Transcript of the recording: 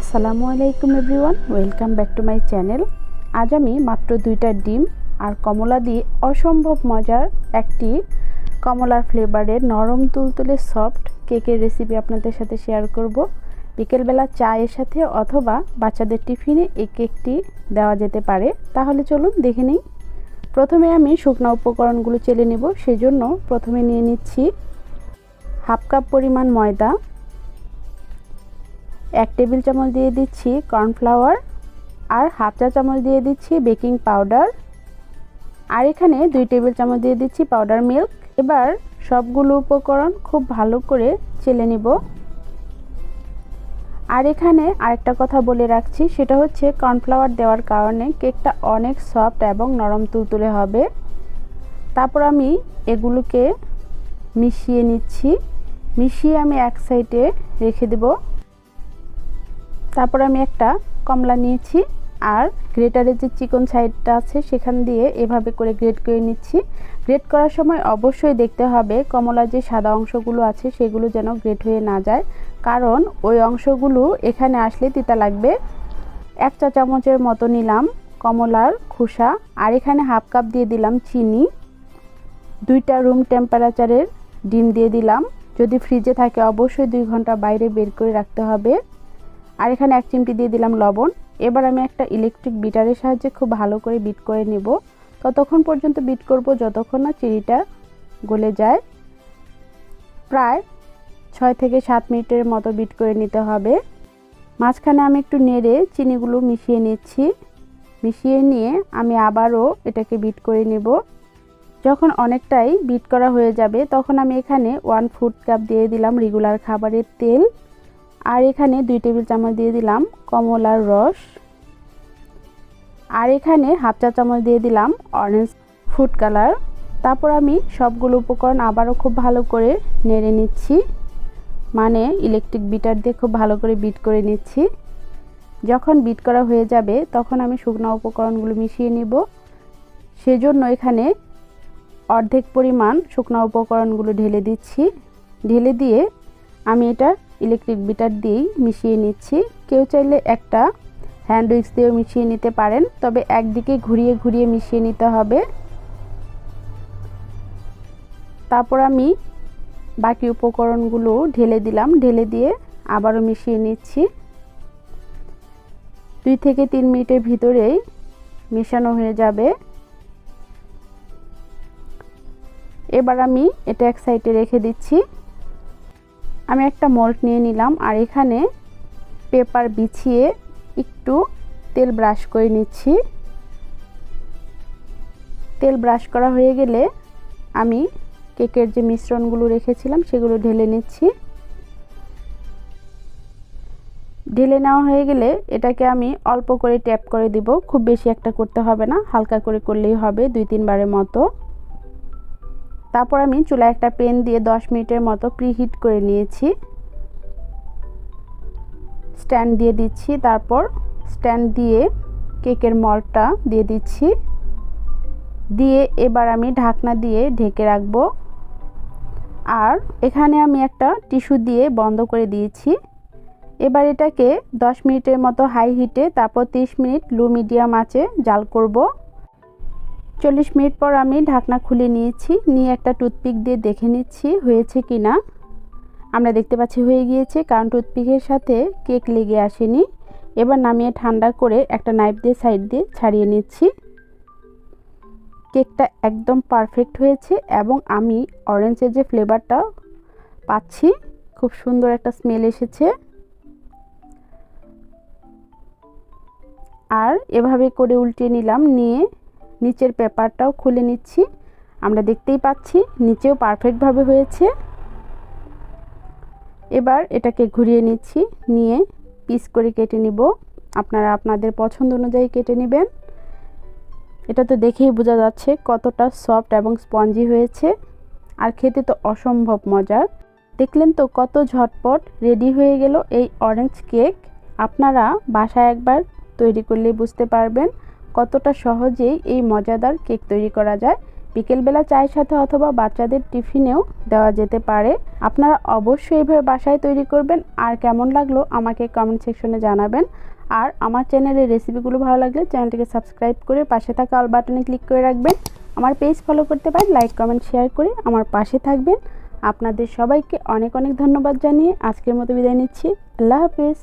আসসালামু আলাইকুম everyone, welcome back to my channel. আজ আমি মাত্র 2টা ডিম আর কমলা দিয়ে অসম্ভব মজার একটি কমলার ফ্লেভারের নরম তুলতুলে সফট কেকের রেসিপি আপনাদের সাথে শেয়ার করব। বিকেলবেলা চায়ের সাথে অথবা বাচ্চাদের টিফিনে এই কেকটি দেওয়া যেতে পারে। তাহলে চলুন দেখে নিই। প্রথমে আমি শুকনো উপকরণগুলো চেলে নেব। সেজন্য প্রথমে নিয়ে নিচ্ছি হাফ কাপ পরিমাণ ময়দা, 1 টেবিল চামচ দিয়ে দিচ্ছি কর্নফ্লাওয়ার, আর হাফ চা চামচ দিয়ে দিচ্ছি বেকিং পাউডার, আর এখানে 2 টেবিল চামচ দিয়ে দিচ্ছি পাউডার মিল্ক। এবার সবগুলো উপকরণ খুব ভালো করে চেলে নিব। আর এখানে আরেকটা কথা বলে রাখছি, সেটা হচ্ছে কর্নফ্লাওয়ার দেওয়ার কারণে কেকটা অনেক সফট এবং নরম তুলতুলে হবে। তারপর আমি এগুলোকে মিশিয়ে নিচ্ছি। মিশিয়ে আমি এক সাইডে রেখে দেব। তারপর আমি একটা কমলা নিয়েছি আর গ্রেটারের যে চিকন সাইডটা আছে সেখান দিয়ে এভাবে করে গ্রেট করে নিচ্ছি। গ্রেট করার সময় অবশ্যই দেখতে হবে কমলার যে সাদা অংশগুলো আছে সেগুলো যেন গ্রেট হয়ে না যায়, কারণ ওই অংশগুলো এখানে আসলে তিতা লাগবে। 1 চা চামচের মতো নিলাম কমলার খোসা, আর এখানে হাফ কাপ দিয়ে দিলাম চিনি, 2টা রুম টেম্পারেচারের ডিম দিয়ে দিলাম। যদি ফ্রিজে থাকে অবশ্যই 2 ঘন্টা বাইরে বের করে রাখতে হবে। আর এখানে 1 চিমটি দিয়ে দিলাম লবণ। এবার আমি একটা ইলেকট্রিক বিটারের সাহায্যে খুব ভালো করে বিট করে নেব। ততক্ষণ পর্যন্ত বিট করব যতক্ষণ না চিনিটা গলে যায়। প্রায় 6 থেকে 7 মিনিটের মতো বিট করে নিতে হবে। মাঝখানে আমি একটু নেড়ে চিনিগুলো মিশিয়ে নিচ্ছি। মিশিয়ে নিয়ে আমি আবারও এটাকে বিট করে নেব। যখন অনেকটাই বিট করা হয়ে যাবে তখন আমি এখানে 1 ফুড কাপ দিয়ে দিলাম রেগুলার খাবারের তেল, আর এখানে 2 টেবিল চামচ দিয়ে দিলাম কমলার রস, আর এখানে হাফ চা চামচ দিয়ে দিলাম অরেঞ্জ ফুড কালার। তারপর আমি সবগুলো উপকরণ আবারও খুব ভালো করে নেড়ে নিচ্ছি, মানে ইলেকট্রিক বিটার দিয়ে খুব ভালো করে বিট করে নিচ্ছি। যখন বিট করা হয়ে যাবে তখন আমি শুকনো উপকরণগুলো মিশিয়ে নিব। সেজন্য এখানে অর্ধেক পরিমাণ শুকনো উপকরণগুলো ঢেলে দিচ্ছি। ঢেলে দিয়ে আমি এটা ইলেকট্রিক বিটার দিয়েই মিশিয়ে নিচ্ছি। কেউ চাইলে একটা হ্যান্ড উইক্স দিয়েও মিশিয়ে নিতে পারেন, তবে একদিকে ঘুরিয়ে ঘুরিয়ে মিশিয়ে নিতে হবে। তারপর আমি বাকি উপকরণগুলো ঢেলে দিলাম। ঢেলে দিয়ে আবারও মিশিয়ে নিচ্ছি। 2 থেকে 3 মিনিটের ভিতরেই মেশানো হয়ে যাবে। এবার আমি এটা এক সাইডে রেখে দিচ্ছি। আমি একটা মোল্ড নিয়ে নিলাম, আর এখানে পেপার বিছিয়ে একটু তেল ব্রাশ করে নিচ্ছি। তেল ব্রাশ করা হয়ে গেলে আমি কেকের যে মিশ্রণগুলো রেখেছিলাম সেগুলো ঢেলে নিচ্ছি। ঢেলে নেওয়া হয়ে গেলে এটাকে আমি অল্প করে ট্যাপ করে দিব। খুব বেশি একটা করতে হবে না, হালকা করে করলেই হবে, 2-3 বারের মতো। তারপর আমি চুলায় একটা প্যান দিয়ে 10 মিনিটের মতো প্রিহিট করে নিয়েছি। স্ট্যান্ড দিয়ে দিচ্ছি। তারপর স্ট্যান্ড দিয়ে কেকের মল্ডটা দিয়ে দিচ্ছি। দিয়ে এবার আমি ঢাকনা দিয়ে ঢেকে রাখবো। আর এখানে আমি একটা টিস্যু দিয়ে বন্ধ করে দিয়েছি। এবার এটাকে 10 মিনিটের মতো হাই হিটে, তারপর 30 মিনিট লো মিডিয়াম আঁচে জাল করব। 40 মিনিট পর আমি ঢাকনা খুলে নিয়েছি। নিয়ে একটা টুথপিক দিয়ে দেখে নিচ্ছি হয়েছে কি না। আমরা দেখতে পাচ্ছি হয়ে গিয়েছে, কারণ টুথপিকের সাথে কেক লেগে আসেনি। এবার নামিয়ে ঠান্ডা করে একটা নাইফ দিয়ে সাইড দিয়ে ছাড়িয়ে নিচ্ছি। কেকটা একদম পারফেক্ট হয়েছে এবং আমি অরেঞ্জের যে ফ্লেভারটা পাচ্ছি, খুব সুন্দর একটা স্মেল এসেছে। আর এভাবে করে উল্টে নিলাম। নিয়ে নিচের পেপারটাও খুলে নিচ্ছি। আমরা দেখতেই পাচ্ছি নিচেও পারফেক্টভাবে হয়েছে। এবার এটাকে ঘুরিয়ে নিচ্ছি। নিয়ে পিস করে কেটে নিব। আপনারা আপনাদের পছন্দ অনুযায়ী কেটে নেবেন। এটা তো দেখেই বোঝা যাচ্ছে কতটা সফট এবং স্পঞ্জি হয়েছে, আর খেতে তো অসম্ভব মজার। দেখলেন তো কত ঝটপট রেডি হয়ে গেল এই অরেঞ্জ কেক। আপনারা বাসায় একবার তৈরি করলে বুঝতে পারবেন কতটা সহজেই এই মজাদার কেক তৈরি করা যায়। বিকেলবেলা চায়ের সাথে অথবা বাচ্চাদের টিফিনেও দেওয়া যেতে পারে। আপনারা অবশ্যই এইভাবে বাসায় তৈরি করবেন, আর কেমন লাগলো আমাকে কমেন্ট সেকশনে জানাবেন। আর আমার চ্যানেলের রেসিপিগুলো ভালো লাগলে চ্যানেলটিকে সাবস্ক্রাইব করে পাশে থাকা অল বাটনে ক্লিক করে রাখবেন। আমার পেজ ফলো করতে পারেন, লাইক কমেন্ট শেয়ার করে আমার পাশে থাকবেন। আপনাদের সবাইকে অনেক অনেক ধন্যবাদ জানিয়ে আজকের মতো বিদায় নিচ্ছি। আল্লাহ হাফেজ।